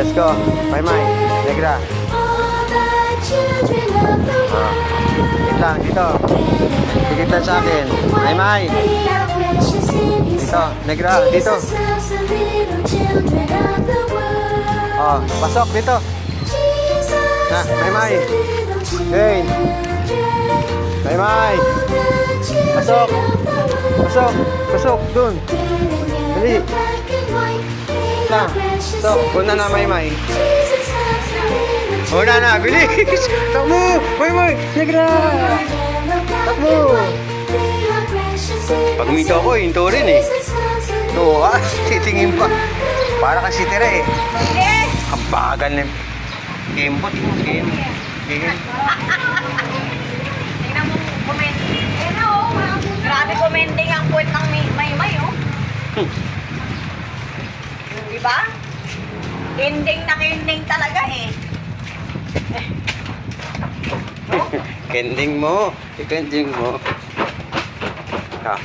let's go. Maymay, Negra. Dito lang, dito. Dikit lang sa akin. Maymay. Dito, Negra, dito. Oh, pasok dito. Na, Maymay. Hey. Maymay. Pasok. Pasok. Pasok. Dun. Dali. Lang. So, una na, Maymay. Una na, bilis. Takbo. Maymay. Negra. Takbo. Pag umito ako, hinto rin eh. Oo, titingin pa. Para kasi tira eh. Ang bagal na. Gamebot mo, game. Tingnan mo, commenting. Grabe commenting ang quote ng Maymay, oh. Diba? Kending na kending talaga eh. Kending mo. Kending mo. Ah.